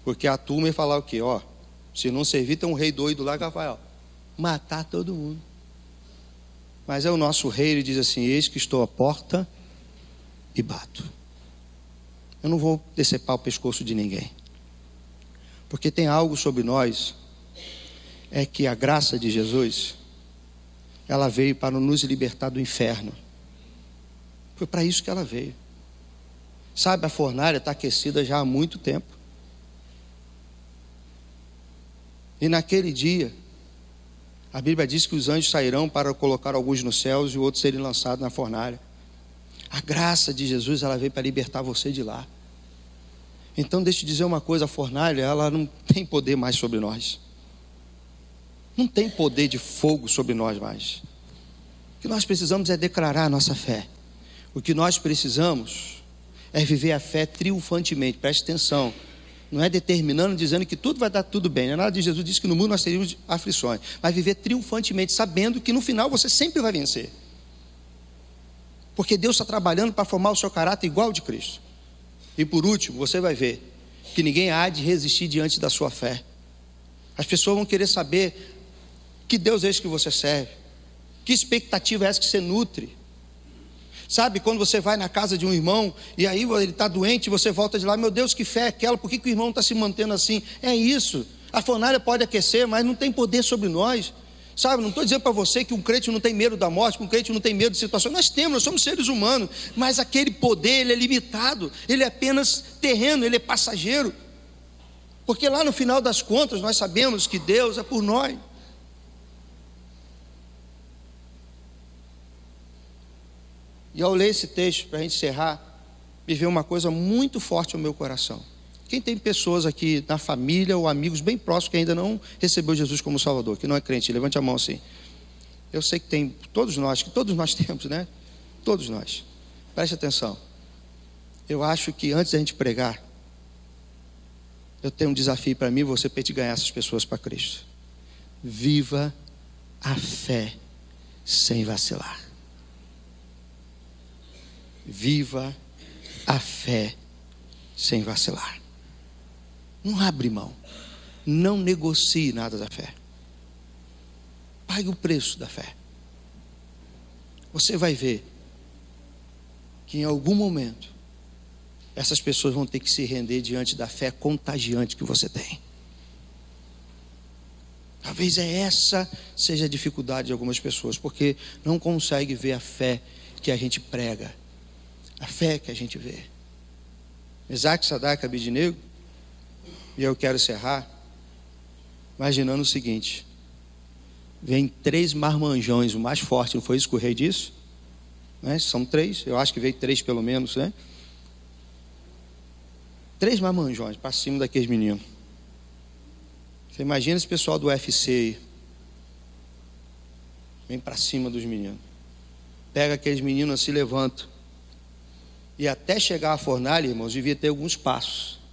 porque a turma ia falar o quê? Ó, se não servir, tem um rei doido lá que vai, ó, matar todo mundo. Mas é o nosso rei, ele diz assim: eis que estou à porta e bato. Eu não vou decepar o pescoço de ninguém, porque tem algo sobre nós é que a graça de Jesus, ela veio para nos libertar do inferno. Foi para isso que ela veio. Sabe, a fornalha está aquecida já há muito tempo. E naquele dia, a Bíblia diz que os anjos sairão para colocar alguns nos céus e outros serem lançados na fornalha. A graça de Jesus, ela veio para libertar você de lá. Então deixa eu dizer uma coisa, a fornalha, ela não tem poder mais sobre nós. Não tem poder de fogo sobre nós mais. O que nós precisamos é declarar a nossa fé. O que nós precisamos é viver a fé triunfantemente. Preste atenção. Não é determinando, dizendo que tudo vai dar tudo bem. Não é nada de Jesus disse que no mundo nós teríamos aflições. Mas viver triunfantemente, sabendo que no final você sempre vai vencer. Porque Deus está trabalhando para formar o seu caráter igual ao de Cristo. E por último, você vai ver que ninguém há de resistir diante da sua fé. As pessoas vão querer saber que Deus é esse que você serve. Que expectativa é essa que você nutre? Sabe, quando você vai na casa de um irmão e aí ele está doente e você volta de lá, meu Deus, que fé é aquela? Por que o irmão está se mantendo assim? É isso, a fornalha pode aquecer, mas não tem poder sobre nós. Sabe, não estou dizendo para você que um crente não tem medo da morte, que um crente não tem medo de situações. Nós temos, nós somos seres humanos, mas aquele poder, ele é limitado, ele é apenas terreno, ele é passageiro. Porque lá no final das contas nós sabemos que Deus é por nós. E ao ler esse texto, para a gente encerrar, me veio uma coisa muito forte ao meu coração. Quem tem pessoas aqui na família ou amigos bem próximos que ainda não recebeu Jesus como Salvador, que não é crente, levante a mão assim. Eu sei que tem, todos nós temos, né? Todos nós. Preste atenção. Eu acho que antes da gente pregar, eu tenho um desafio para mim e você, para te ganhar essas pessoas para Cristo. Viva a fé sem vacilar. Viva a fé sem vacilar. Não abre mão. Não negocie nada da fé. Pague o preço da fé. Você vai ver que em algum momento essas pessoas vão ter que se render diante da fé contagiante que você tem. Talvez essa seja a dificuldade de algumas pessoas, porque não consegue ver a fé que a gente prega. A fé que a gente vê. Mesaque, Sadraque, Abednego. E eu quero encerrar imaginando o seguinte: vem 3 marmanjões, o mais forte, não foi isso que o rei disse? Né? São 3, eu acho que veio 3 pelo menos, né? 3 marmanjões para cima daqueles meninos. Você imagina esse pessoal do UFC aí, vem para cima dos meninos, pega aqueles meninos assim, levanta. E até chegar à fornalha, irmãos, devia ter alguns passos.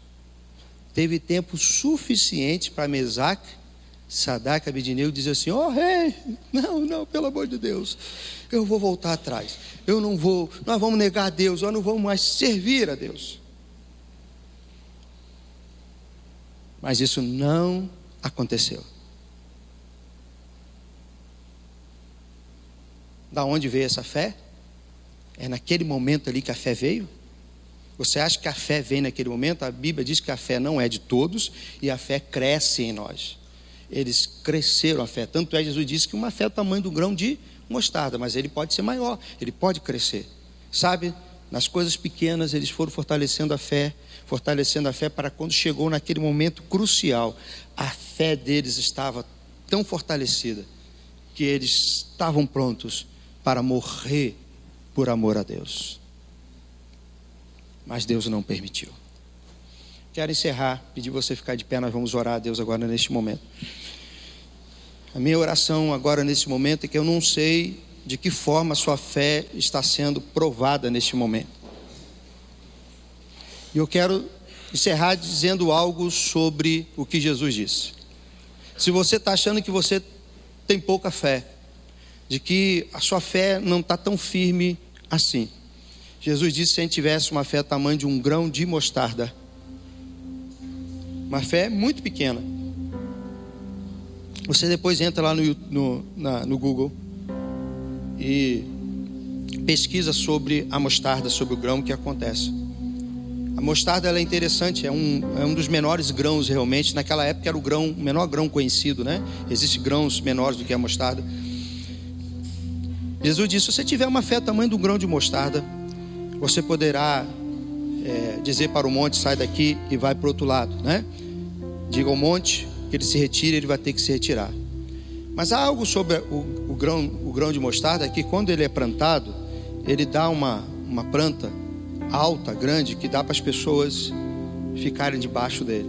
Teve tempo suficiente para Mesaque, Sadraque, Abednego dizer assim: ó rei, não, pelo amor de Deus, eu vou voltar atrás. Eu não vou, nós vamos negar a Deus, nós não vamos mais servir a Deus. Mas isso não aconteceu. Da onde veio essa fé? É naquele momento ali que a fé veio? Você acha que a fé vem naquele momento? A Bíblia diz que a fé não é de todos e a fé cresce em nós. Eles cresceram a fé. Tanto é, Jesus disse que uma fé é o tamanho do grão de mostarda, mas ele pode ser maior, ele pode crescer. Sabe, nas coisas pequenas eles foram fortalecendo a fé para quando chegou naquele momento crucial, a fé deles estava tão fortalecida que eles estavam prontos para morrer por amor a Deus. Mas Deus não permitiu. Quero encerrar, pedir você ficar de pé, nós vamos orar a Deus agora neste momento. A minha oração agora nesse momento é que eu não sei de que forma a sua fé está sendo provada neste momento. E eu quero encerrar dizendo algo sobre o que Jesus disse. Se você está achando que você tem pouca fé, de que a sua fé não está tão firme assim, Jesus disse: se a gente tivesse uma fé do tamanho de um grão de mostarda, uma fé muito pequena. Você depois entra lá no Google e pesquisa sobre a mostarda, sobre o grão, o que acontece. A mostarda, ela é interessante, é um dos menores grãos realmente. Naquela época era o menor grão conhecido, né? Existem grãos menores do que a mostarda. Jesus disse: se você tiver uma fé do tamanho do grão de mostarda, você poderá dizer para o monte: sai daqui e vai para o outro lado, né? Diga ao monte que ele se retire, ele vai ter que se retirar. Mas há algo sobre o grão de mostarda, que quando ele é plantado, ele dá uma planta alta, grande, que dá para as pessoas ficarem debaixo dele.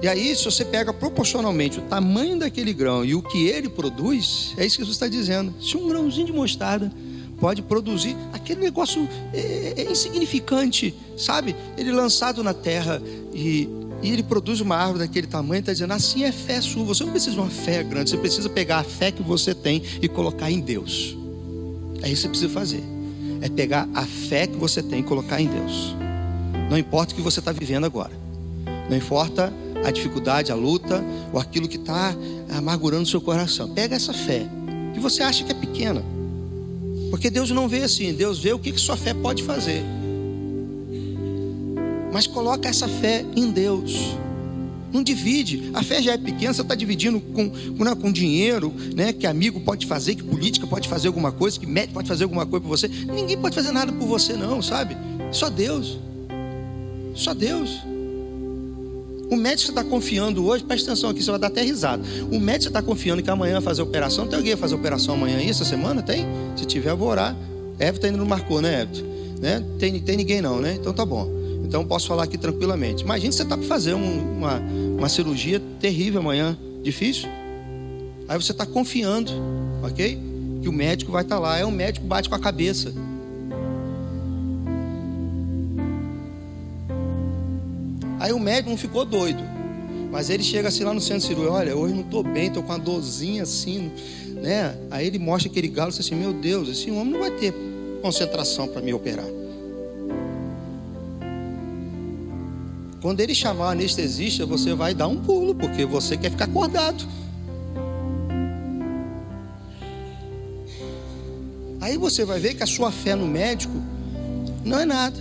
E aí, se você pega proporcionalmente o tamanho daquele grão e o que ele produz, é isso que Jesus está dizendo. Se um grãozinho de mostarda pode produzir, aquele negócio é insignificante, sabe? Ele lançado na terra e ele produz uma árvore daquele tamanho, está dizendo: assim é fé sua. Você não precisa de uma fé grande, você precisa pegar a fé que você tem e colocar em Deus. É isso que você precisa fazer. É pegar a fé que você tem e colocar em Deus. Não importa o que você está vivendo agora, não importa a dificuldade, a luta, ou aquilo que está amargurando o seu coração. Pega essa fé que você acha que é pequena, porque Deus não vê assim. Deus vê o que sua fé pode fazer. Mas coloca essa fé em Deus. Não divide. A fé já é pequena, você está dividindo com dinheiro, né? Que amigo pode fazer, que política pode fazer alguma coisa, que médico pode fazer alguma coisa por você. Ninguém pode fazer nada por você não, sabe? Só Deus. Só Deus. O médico que você está confiando hoje, presta atenção aqui, você vai dar até risada. O médico que você está confiando que amanhã vai fazer operação, tem alguém vai fazer operação amanhã aí, essa semana? Tem? Se tiver, eu vou orar. Everton ainda não marcou, né, Everton? Né? Tem ninguém não, né? Então tá bom. Então posso falar aqui tranquilamente. Imagina você está para fazer uma cirurgia terrível amanhã, difícil. Aí você está confiando, ok? Que o médico vai estar lá. Aí o médico bate com a cabeça. Aí o médico não ficou doido, mas ele chega assim lá no centro cirúrgico: olha, hoje não estou bem, estou com uma dorzinha assim, né? Aí ele mostra aquele galo e diz assim: meu Deus, esse homem não vai ter concentração para me operar. Quando ele chamar o anestesista, você vai dar um pulo, porque você quer ficar acordado. Aí você vai ver que a sua fé no médico não é nada.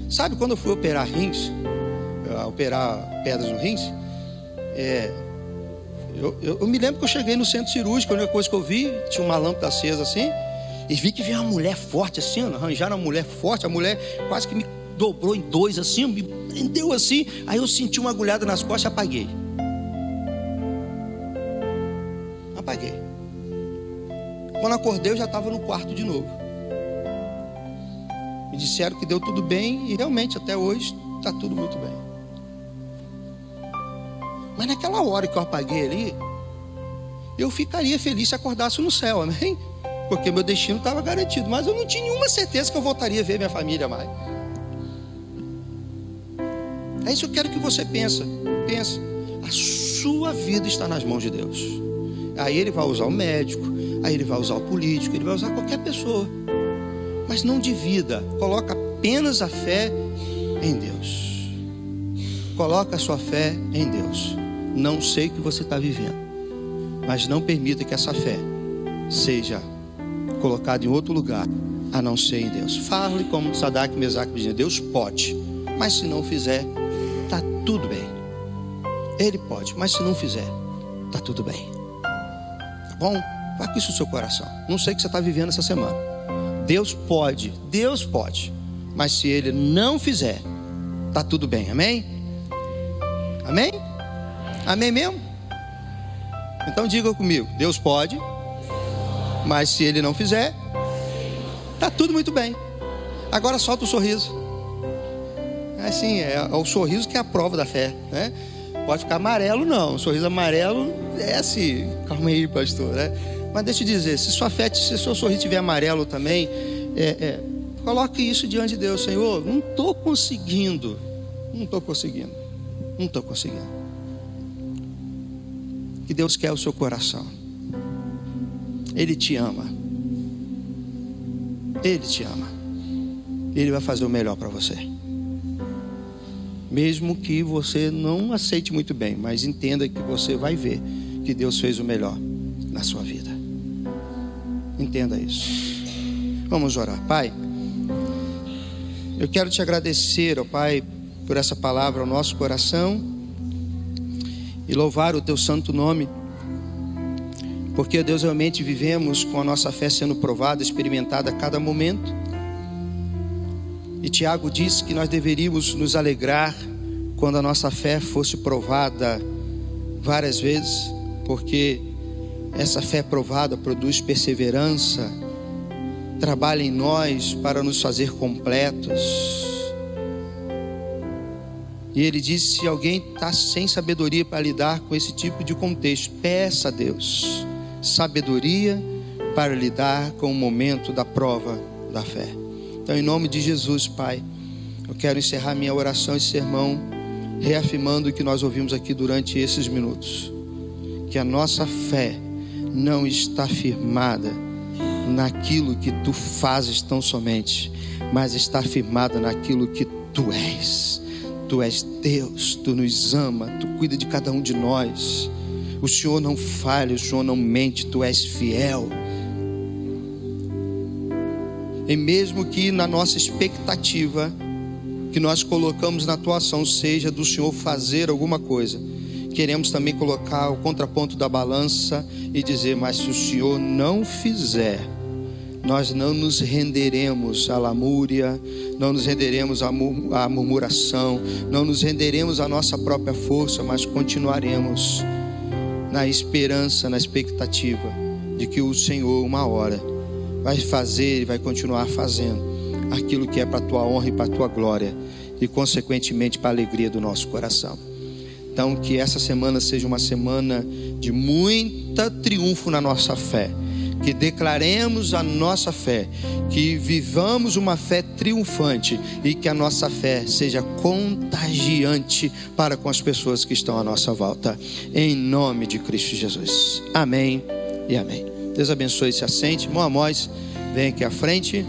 Sabe quando eu fui operar rins, operar pedras no rins, eu me lembro que eu cheguei no centro cirúrgico, a única coisa que eu vi, tinha uma lâmpada acesa assim, e vi que veio uma mulher forte assim, arranjaram uma mulher forte, a mulher quase que me dobrou em dois assim, me prendeu assim, aí eu senti uma agulhada nas costas e apaguei. Quando acordei eu já estava no quarto de novo. Me disseram que deu tudo bem, e realmente até hoje está tudo muito bem. Mas naquela hora que eu apaguei ali, eu ficaria feliz se acordasse no céu, amém? Porque meu destino estava garantido, mas eu não tinha nenhuma certeza que eu voltaria a ver minha família mais. É isso que eu quero que você pense. A sua vida está nas mãos de Deus. Aí Ele vai usar o médico, aí Ele vai usar o político, Ele vai usar qualquer pessoa. Mas não divida. Coloca apenas a fé em Deus. Coloca a sua fé em Deus. Não sei o que você está vivendo, mas não permita que essa fé seja colocada em outro lugar a não ser em Deus. Fale como Sadraque, Mesaque e Abednego: Deus pode, mas se não fizer, está tudo bem. Ele pode, mas se não fizer, está tudo bem. Tá bom? Vá com isso no seu coração. Não sei o que você está vivendo essa semana. Deus pode, mas se Ele não fizer, está tudo bem. Amém? Amém? Amém mesmo? Então diga comigo: Deus pode, mas se Ele não fizer, está tudo muito bem. Agora solta o sorriso. Assim, é o sorriso que é a prova da fé, né? Pode ficar amarelo não, o sorriso amarelo é assim, calma aí pastor, né? Mas deixa eu dizer, se seu sorriso estiver amarelo também, coloque isso diante de Deus: Senhor, não estou conseguindo. Que Deus quer o seu coração. Ele te ama. Ele vai fazer o melhor para você. Mesmo que você não aceite muito bem, mas entenda que você vai ver que Deus fez o melhor na sua vida. Entenda isso. Vamos orar. Pai, eu quero te agradecer, ó Pai, por essa palavra ao nosso coração e louvar o teu santo nome, porque, Deus, realmente vivemos com a nossa fé sendo provada, experimentada a cada momento. E Tiago disse que nós deveríamos nos alegrar quando a nossa fé fosse provada várias vezes, porque essa fé provada produz perseverança, trabalha em nós para nos fazer completos. E ele disse: se alguém está sem sabedoria para lidar com esse tipo de contexto, peça a Deus sabedoria para lidar com o momento da prova da fé. Então, em nome de Jesus, Pai, eu quero encerrar minha oração e sermão reafirmando o que nós ouvimos aqui durante esses minutos, que a nossa fé não está firmada naquilo que tu fazes tão somente, mas está firmada naquilo que tu és. Tu és Deus, tu nos ama, tu cuida de cada um de nós. O Senhor não falha, o Senhor não mente, tu és fiel. E mesmo que na nossa expectativa que nós colocamos na tua ação seja do Senhor fazer alguma coisa, queremos também colocar o contraponto da balança e dizer: mas se o Senhor não fizer, nós não nos renderemos à lamúria, não nos renderemos à murmuração, não nos renderemos à nossa própria força, mas continuaremos na esperança, na expectativa de que o Senhor uma hora vai fazer e vai continuar fazendo aquilo que é para a tua honra e para a tua glória, e consequentemente para a alegria do nosso coração. Então, que essa semana seja uma semana de muita triunfo na nossa fé, que declaremos a nossa fé, que vivamos uma fé triunfante e que a nossa fé seja contagiante para com as pessoas que estão à nossa volta, em nome de Cristo Jesus. Amém e amém. Deus abençoe. Se assente. Irmão Amós, vem aqui à frente.